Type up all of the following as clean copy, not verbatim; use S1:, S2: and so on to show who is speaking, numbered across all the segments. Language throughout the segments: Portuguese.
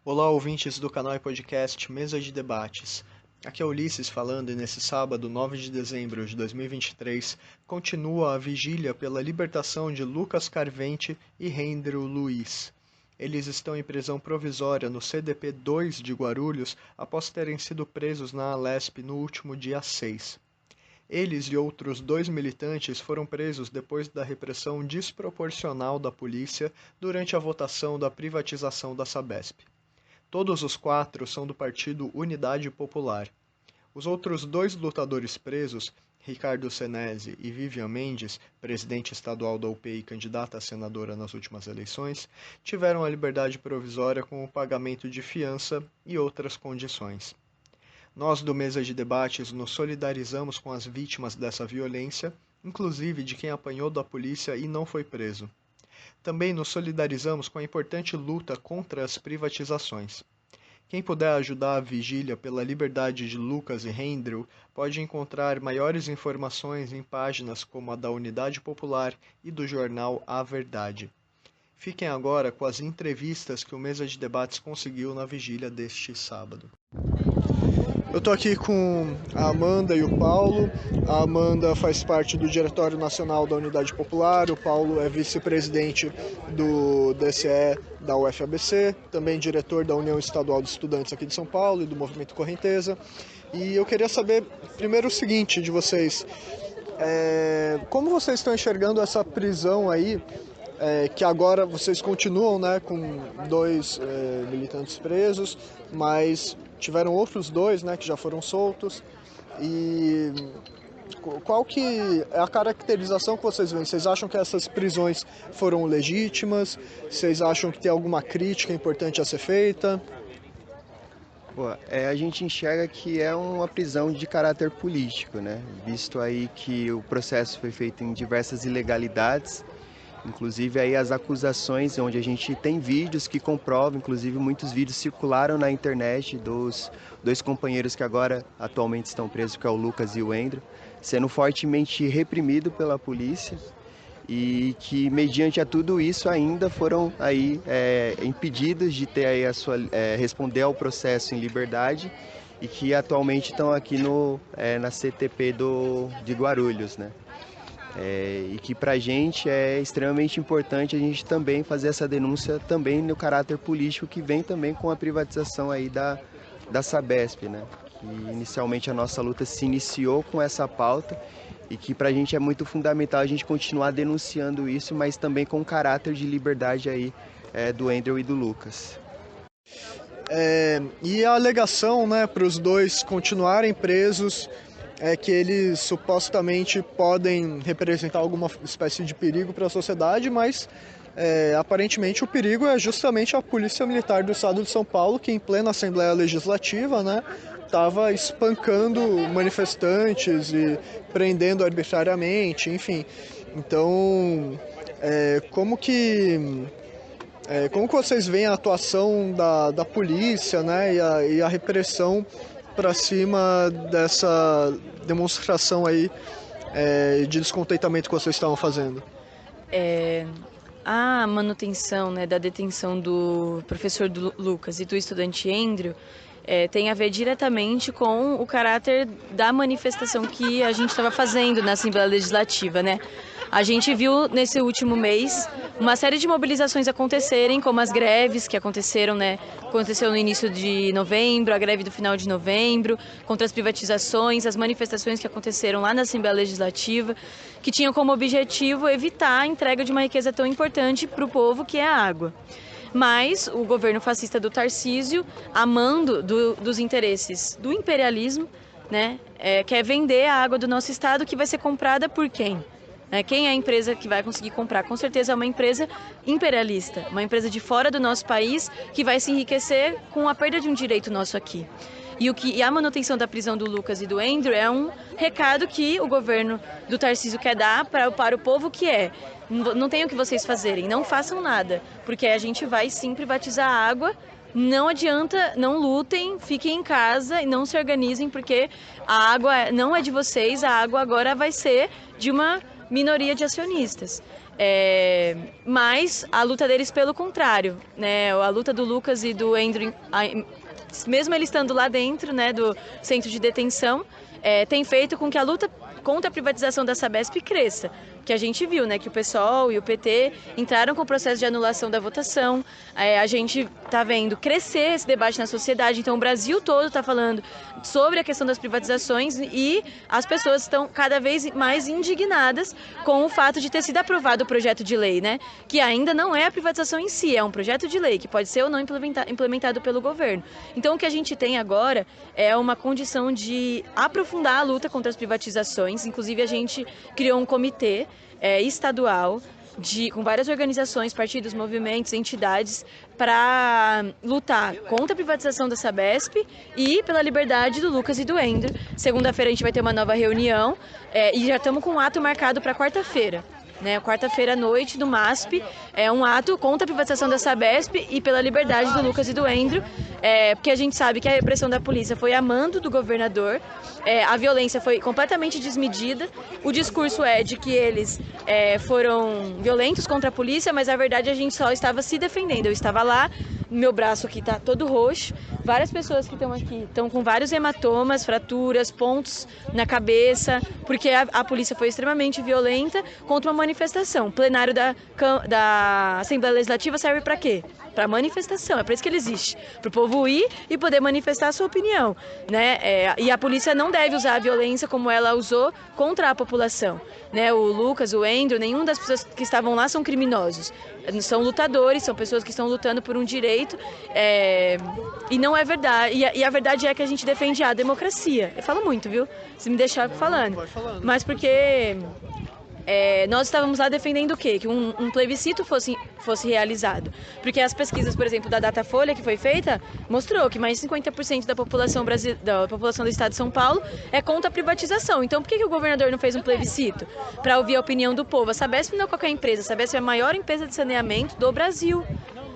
S1: Olá, ouvintes do canal e podcast Mesa de Debates. Aqui é Ulisses falando e nesse sábado, 9 de dezembro de 2023, continua a vigília pela libertação de Lucas Carvente e Rendro Luiz. Eles estão em prisão provisória no CDP-2 de Guarulhos após terem sido presos na Alesp no último dia 6. Eles e outros 2 militantes foram presos depois da repressão desproporcional da polícia durante a votação da privatização da Sabesp. Todos os 4 são do partido Unidade Popular. Os outros 2 lutadores presos, Ricardo Senesi e Vivian Mendes, presidente estadual da UPI e candidata a senadora nas últimas eleições, tiveram a liberdade provisória com o pagamento de fiança e outras condições. Nós do Mesa de Debates nos solidarizamos com as vítimas dessa violência, inclusive de quem apanhou da polícia e não foi preso. Também nos solidarizamos com a importante luta contra as privatizações. Quem puder ajudar a vigília pela liberdade de Lucas e Rendro pode encontrar maiores informações em páginas como a da Unidade Popular e do jornal A Verdade. Fiquem agora com as entrevistas que o Mesa de Debates conseguiu na vigília deste sábado. Eu estou aqui com a Amanda e o Paulo. A Amanda faz parte do Diretório Nacional da Unidade Popular, o Paulo é vice-presidente do DCE da UFABC, também diretor da União Estadual de Estudantes aqui de São Paulo e do Movimento Correnteza. E eu queria saber primeiro o seguinte de vocês, como vocês estão enxergando essa prisão aí, que agora vocês continuam, né, com 2 militantes presos, mas tiveram outros 2, né, que já foram soltos. E qual que é a caracterização que vocês veem? Vocês acham que essas prisões foram legítimas? Vocês acham que tem alguma crítica importante a ser feita?
S2: A gente enxerga que é uma prisão de caráter político, né? Visto aí que o processo foi feito em diversas ilegalidades, inclusive aí as acusações, onde a gente tem vídeos que comprovam, inclusive muitos vídeos circularam na internet dos 2 companheiros que agora atualmente estão presos, que é o Lucas e o Endro, sendo fortemente reprimido pela polícia e que mediante a tudo isso ainda foram aí impedidos de ter aí responder ao processo em liberdade e que atualmente estão aqui na CTP de Guarulhos, né? E que para a gente é extremamente importante a gente também fazer essa denúncia também no caráter político que vem também com a privatização aí da Sabesp, né? Que inicialmente a nossa luta se iniciou com essa pauta e que para a gente é muito fundamental a gente continuar denunciando isso, mas também com o caráter de liberdade aí do Endro e do Lucas.
S1: E a alegação, né, para os 2 continuarem presos é que eles supostamente podem representar alguma espécie de perigo para a sociedade, mas aparentemente o perigo é justamente a Polícia Militar do Estado de São Paulo, que em plena Assembleia Legislativa, né, estava espancando manifestantes e prendendo arbitrariamente, enfim. Então, como que vocês veem a atuação da polícia, né, e a repressão para cima dessa demonstração aí de descontentamento que vocês estavam fazendo?
S3: A manutenção, né, da detenção do professor Lucas e do estudante Endro tem a ver diretamente com o caráter da manifestação que a gente estava fazendo na Assembleia Legislativa, né? A gente viu nesse último mês uma série de mobilizações acontecerem, como as greves que aconteceram, né? Aconteceu no início de novembro, a greve do final de novembro, contra as privatizações, as manifestações que aconteceram lá na Assembleia Legislativa, que tinham como objetivo evitar a entrega de uma riqueza tão importante para o povo, que é a água. Mas o governo fascista do Tarcísio, amando dos interesses do imperialismo, né, quer vender a água do nosso estado, que vai ser comprada por quem? Quem é a empresa que vai conseguir comprar? Com certeza é uma empresa imperialista, uma empresa de fora do nosso país que vai se enriquecer com a perda de um direito nosso aqui. E a manutenção da prisão do Lucas e do Endro é um recado que o governo do Tarcísio quer dar para o povo, que não tem o que vocês fazerem, não façam nada, porque a gente vai sim privatizar a água. Não adianta, não lutem, fiquem em casa e não se organizem, porque a água não é de vocês, a água agora vai ser de uma minoria de acionistas. Mas a luta deles pelo contrário, né? A luta do Lucas e do Andrew, mesmo ele estando lá dentro, né, do centro de detenção, tem feito com que a luta contra a privatização da Sabesp cresça. Que a gente viu, né, que o PSOL e o PT entraram com o processo de anulação da votação. A gente está vendo crescer esse debate na sociedade. Então, o Brasil todo está falando sobre a questão das privatizações e as pessoas estão cada vez mais indignadas com o fato de ter sido aprovado o projeto de lei, né, que ainda não é a privatização em si, é um projeto de lei que pode ser ou não implementado pelo governo. Então, o que a gente tem agora é uma condição de aprofundar a luta contra as privatizações. Inclusive, a gente criou um comitê estadual com várias organizações, partidos, movimentos, entidades para lutar contra a privatização da Sabesp e pela liberdade do Lucas e do Andrew. Segunda-feira a gente vai ter uma nova reunião e já estamos com um ato marcado para quarta-feira. Né, quarta-feira à noite do MASP, um ato contra a privatização da Sabesp e pela liberdade do Lucas e do Andrew, porque a gente sabe que a repressão da polícia foi a mando do governador, a violência foi completamente desmedida, o discurso é de que eles foram violentos contra a polícia, mas a verdade a gente só estava se defendendo. Eu estava lá, meu braço aqui está todo roxo, várias pessoas que estão aqui estão com vários hematomas, fraturas, pontos na cabeça, porque a polícia foi extremamente violenta contra uma manifestação. O plenário da Assembleia Legislativa serve para quê? Para manifestação, é para isso que ele existe, para o povo ir e poder manifestar a sua opinião, né? E a polícia não deve usar a violência como ela usou contra a população, né? O Lucas, o Andrew, nenhuma das pessoas que estavam lá são criminosos, são lutadores, são pessoas que estão lutando por um direito, e não é verdade, e a verdade é que a gente defende a democracia. Eu falo muito, viu? Se me deixar falando, mas porque nós estávamos lá defendendo o quê? Que um plebiscito fosse realizado. Porque as pesquisas, por exemplo, da Datafolha que foi feita, mostrou que mais de 50% da população do estado de São Paulo é contra a privatização. Então, por que o governador não fez um plebiscito? Para ouvir a opinião do povo. A Sabesp não é qualquer empresa, a Sabesp é a maior empresa de saneamento do Brasil.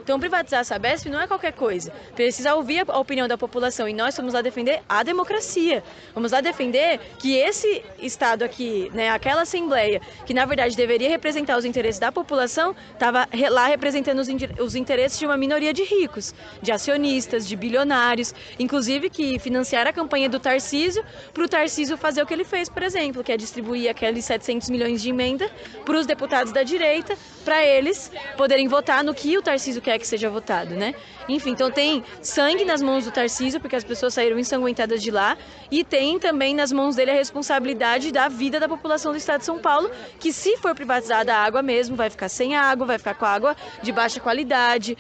S3: Então, privatizar a Sabesp não é qualquer coisa. Precisa ouvir a opinião da população e nós vamos lá defender a democracia. Vamos lá defender que esse Estado aqui, né, aquela Assembleia, que na verdade deveria representar os interesses da população, estava lá representando os interesses de uma minoria de ricos, de acionistas, de bilionários, inclusive que financiaram a campanha do Tarcísio para o Tarcísio fazer o que ele fez, por exemplo, que é distribuir aqueles 700 milhões de emenda para os deputados da direita, para eles poderem votar no que o Tarcísio quer que seja votado, né? Enfim, então tem sangue nas mãos do Tarcísio, porque as pessoas saíram ensanguentadas de lá, e tem também nas mãos dele a responsabilidade da vida da população do estado de São Paulo, que se for privatizada a água mesmo, vai ficar sem água, vai ficar com água de baixa qualidade,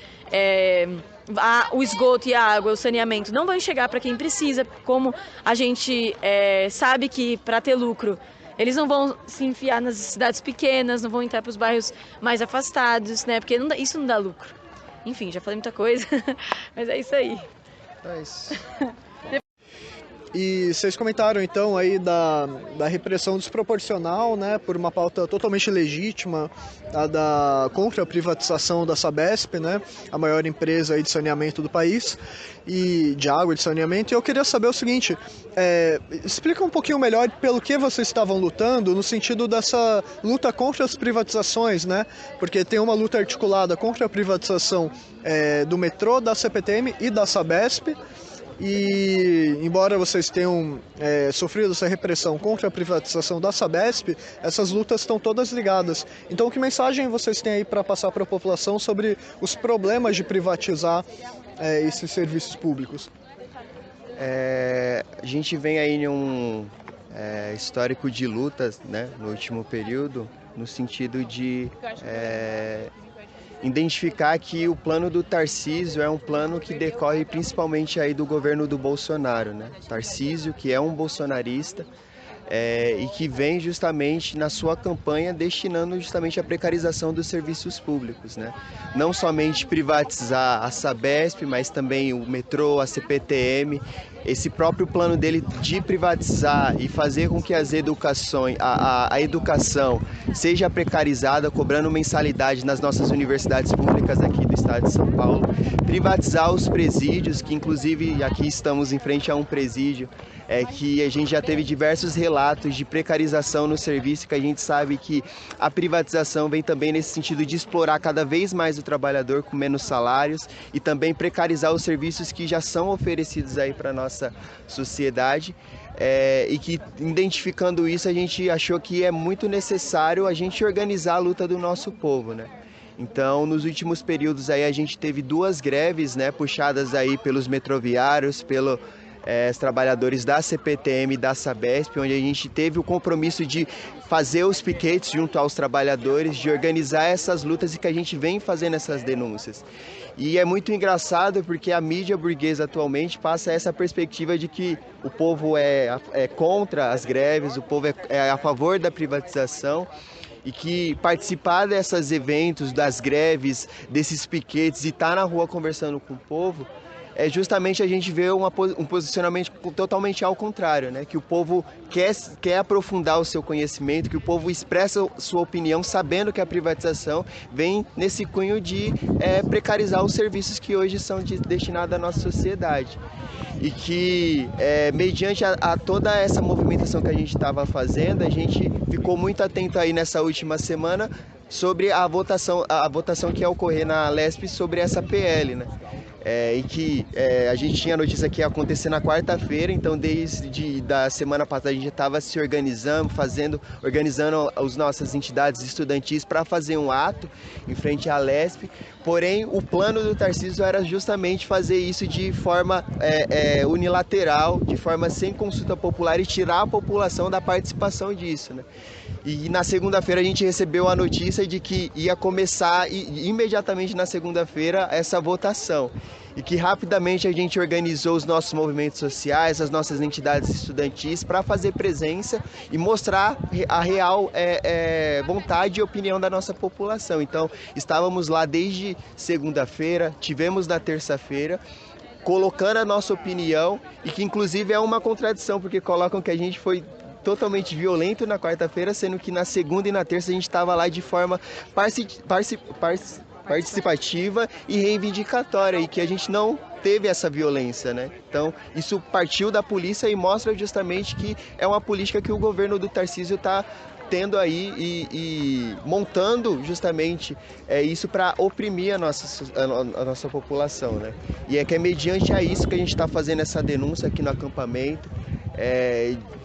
S3: o esgoto e a água, o saneamento não vão chegar para quem precisa, como a gente sabe que para ter lucro eles não vão se enfiar nas cidades pequenas, não vão entrar para os bairros mais afastados, né? Porque isso não dá lucro. Enfim, já falei muita coisa, mas é isso aí.
S2: É isso.
S1: E vocês comentaram então aí da repressão desproporcional, né, por uma pauta totalmente legítima, contra a privatização da Sabesp, né, a maior empresa aí de saneamento do país, e de água e de saneamento. E eu queria saber o seguinte, explica um pouquinho melhor pelo que vocês estavam lutando, no sentido dessa luta contra as privatizações, né, porque tem uma luta articulada contra a privatização do metrô, da CPTM e da Sabesp. E, embora vocês tenham sofrido essa repressão contra a privatização da Sabesp, essas lutas estão todas ligadas. Então, que mensagem vocês têm aí para passar para a população sobre os problemas de privatizar esses serviços públicos?
S2: A gente vem aí em um histórico de lutas, né, no último período, no sentido de identificar que o plano do Tarcísio é um plano que decorre principalmente aí do governo do Bolsonaro, né? Tarcísio, que é um bolsonarista e que vem justamente na sua campanha destinando justamente a precarização dos serviços públicos, né? Não somente privatizar a Sabesp, mas também o metrô, a CPTM, esse próprio plano dele de privatizar e fazer com que as educações, a educação seja precarizada, cobrando mensalidade nas nossas universidades públicas aqui do estado de São Paulo, privatizar os presídios, que inclusive aqui estamos em frente a um presídio, que a gente já teve diversos relatos de precarização no serviço, que a gente sabe que a privatização vem também nesse sentido de explorar cada vez mais o trabalhador com menos salários e também precarizar os serviços que já são oferecidos aí para a nossa sociedade. E que, identificando isso, a gente achou que é muito necessário a gente organizar a luta do nosso povo, né? Então, nos últimos períodos aí a gente teve 2 greves, né, puxadas aí pelos metroviários, pelos trabalhadores da CPTM e da Sabesp, onde a gente teve o compromisso de fazer os piquetes junto aos trabalhadores, de organizar essas lutas e que a gente vem fazendo essas denúncias. E é muito engraçado porque a mídia burguesa atualmente passa essa perspectiva de que o povo é contra as greves, o povo é a favor da privatização, e que participar desses eventos, das greves, desses piquetes e estar na rua conversando com o povo é justamente a gente ver um posicionamento totalmente ao contrário, né? Que o povo quer aprofundar o seu conhecimento, que o povo expressa sua opinião sabendo que a privatização vem nesse cunho de precarizar os serviços que hoje são destinados à nossa sociedade. E que, mediante a toda essa movimentação que a gente estava fazendo, a gente ficou muito atento aí nessa última semana sobre a votação que ia ocorrer na Lesp sobre essa PL, né? E que a gente tinha a notícia que ia acontecer na quarta-feira, então desde da semana passada a gente estava se organizando, organizando as nossas entidades estudantis para fazer um ato em frente à Lesp. Porém, o plano do Tarcísio era justamente fazer isso de forma unilateral, de forma sem consulta popular e tirar a população da participação disso, né? E na segunda-feira a gente recebeu a notícia de que ia começar imediatamente na segunda-feira essa votação. E que rapidamente a gente organizou os nossos movimentos sociais, as nossas entidades estudantis para fazer presença e mostrar a real vontade e opinião da nossa população. Então, estávamos lá desde segunda-feira, tivemos na terça-feira, colocando a nossa opinião e que inclusive é uma contradição, porque colocam que a gente foi totalmente violento na quarta-feira, sendo que na segunda e na terça a gente estava lá de forma participativa e reivindicatória, e que a gente não teve essa violência, né? Então, isso partiu da polícia e mostra justamente que é uma política que o governo do Tarcísio está tendo aí e montando justamente isso para oprimir a nossa população, né? E é que é mediante a isso que a gente está fazendo essa denúncia aqui no acampamento.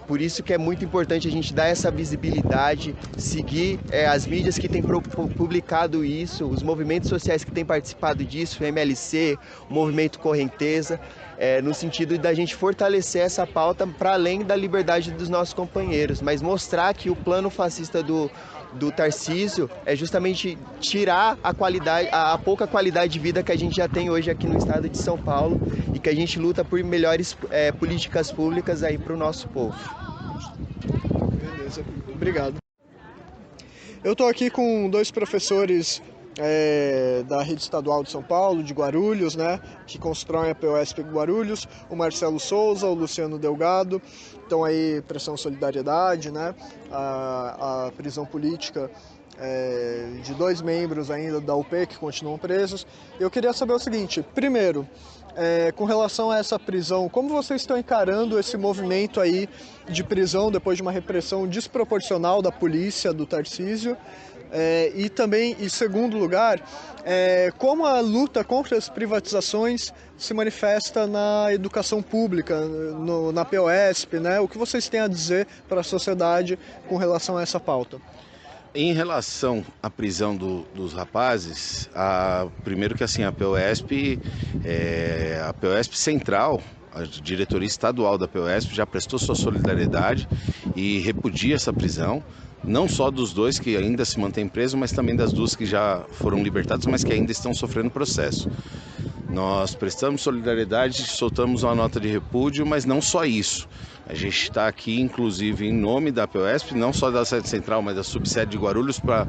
S2: Por isso que é muito importante a gente dar essa visibilidade, seguir as mídias que têm publicado isso, os movimentos sociais que têm participado disso, o MLC, o Movimento Correnteza, no sentido da gente fortalecer essa pauta para além da liberdade dos nossos companheiros, mas mostrar que o plano fascista do Tarcísio é justamente tirar a pouca qualidade de vida que a gente já tem hoje aqui no estado de São Paulo e que a gente luta por melhores políticas públicas aí para o nosso povo.
S1: Beleza, obrigado. Eu estou aqui com 2 professores da Rede Estadual de São Paulo, de Guarulhos, né, que constroem a PUESP Guarulhos, o Marcelo Souza, o Luciano Delgado. Então aí pressão solidariedade, né, a prisão política de 2 membros ainda da UP que continuam presos. Eu queria saber o seguinte, primeiro, com relação a essa prisão, como vocês estão encarando esse movimento aí de prisão depois de uma repressão desproporcional da polícia, do Tarcísio? E também, em segundo lugar, como a luta contra as privatizações se manifesta na educação pública, na PUESP, né? O que vocês têm a dizer para a sociedade com relação a essa pauta?
S4: Em relação à prisão dos rapazes, primeiro que assim, a PUESP Central, a diretoria estadual da PUESP já prestou sua solidariedade e repudia essa prisão. Não só dos 2 que ainda se mantêm presos, mas também das 2 que já foram libertados, mas que ainda estão sofrendo processo. Nós prestamos solidariedade, soltamos uma nota de repúdio, mas não só isso. A gente está aqui, inclusive, em nome da POESP, não só da sede central, mas da subsede de Guarulhos, para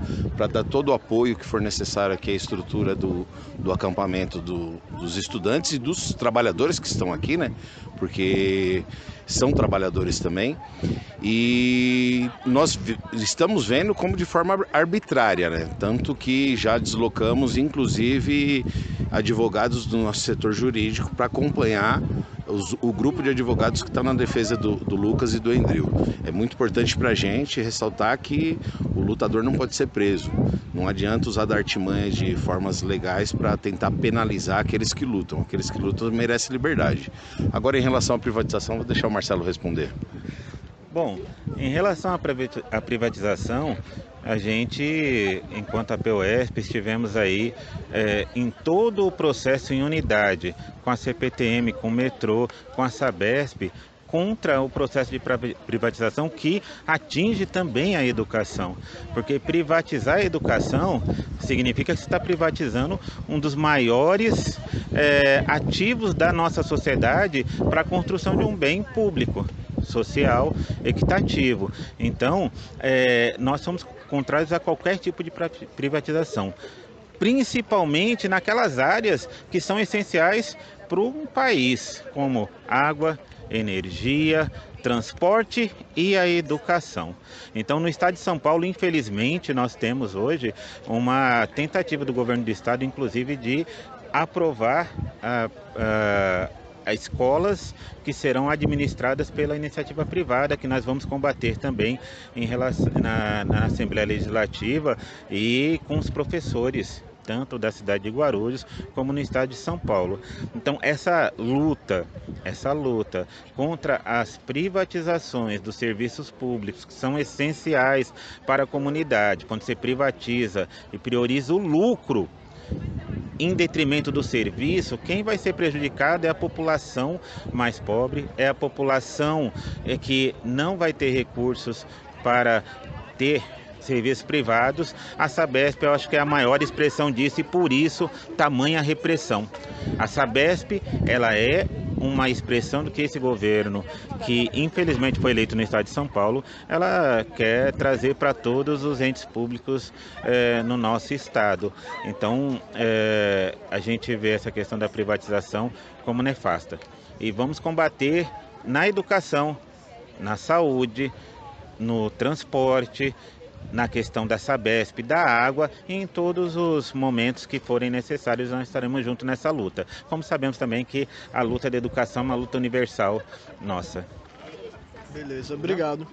S4: dar todo o apoio que for necessário aqui à estrutura do acampamento dos estudantes e dos trabalhadores que estão aqui, né? Porque são trabalhadores também. E nós estamos vendo como de forma arbitrária, né? Tanto que já deslocamos, inclusive, advogados do nosso setor jurídico para acompanhar o grupo de advogados que está na defesa do Lucas e do Endril. É muito importante para a gente ressaltar que o lutador não pode ser preso. Não adianta usar da artimanha de formas legais para tentar penalizar aqueles que lutam. Aqueles que lutam merecem liberdade. Agora, em relação à privatização, vou deixar o Marcelo responder.
S5: Bom, em relação à privatização, a gente, enquanto a POESP, estivemos aí em todo o processo em unidade, com a CPTM, com o metrô, com a Sabesp, contra o processo de privatização que atinge também a educação. Porque privatizar a educação significa que você está privatizando um dos maiores ativos da nossa sociedade para a construção de um bem público, social, equitativo. Então, nós somos contrários a qualquer tipo de privatização, principalmente naquelas áreas que são essenciais para um país, como água, energia, transporte e a educação. Então, no estado de São Paulo, infelizmente, nós temos hoje uma tentativa do governo do estado, inclusive, de aprovar escolas que serão administradas pela iniciativa privada, que nós vamos combater também na Assembleia Legislativa e com os professores, tanto da cidade de Guarulhos como no estado de São Paulo. Então, essa luta contra as privatizações dos serviços públicos, que são essenciais para a comunidade, quando você privatiza e prioriza o lucro em detrimento do serviço, quem vai ser prejudicado é a população mais pobre, é a população que não vai ter recursos para ter serviços privados. A Sabesp, eu acho que é a maior expressão disso, e por isso tamanha repressão. A Sabesp, ela é uma expressão do que esse governo, que infelizmente foi eleito no estado de São Paulo, ela quer trazer para todos os entes públicos no nosso estado. Então, a gente vê essa questão da privatização como nefasta. E vamos combater na educação, na saúde, no transporte, na questão da Sabesp, da água, e em todos os momentos que forem necessários nós estaremos juntos nessa luta. Como sabemos também que a luta da educação é uma luta universal nossa.
S1: Beleza, obrigado.